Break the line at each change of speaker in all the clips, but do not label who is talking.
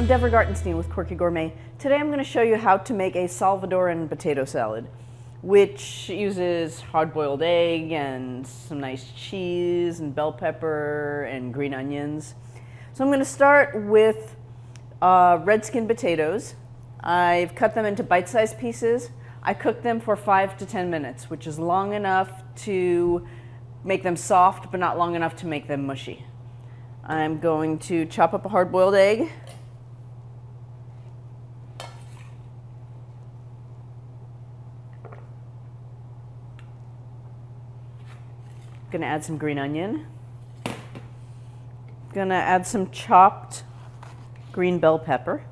Deborah Gartenstein with Quirky Gourmet. Today I'm going to show you how to make a Salvadoran potato salad, which uses hard-boiled egg and some nice cheese and bell pepper and green onions. So I'm going to start with red skin potatoes. I've cut them into bite-sized pieces. I cook them for 5 to 10 minutes, which is long enough to make them soft, but not long enough to make them mushy. I'm going to chop up a hard-boiled egg. Going to add some green onion. Going to add some chopped green bell pepper.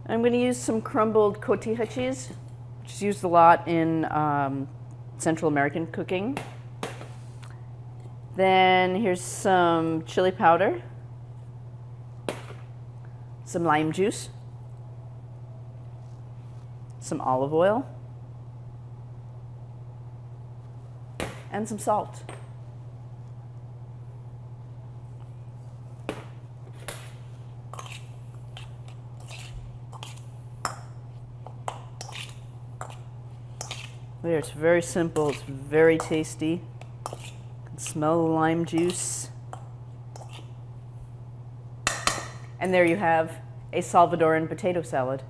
I'm going to use some crumbled cotija cheese, which is used a lot in Central American cooking. Then here's some chili powder, some lime juice, some olive oil, and some salt. There, it's very simple, it's very tasty. You can smell the lime juice. And there you have a Salvadoran potato salad.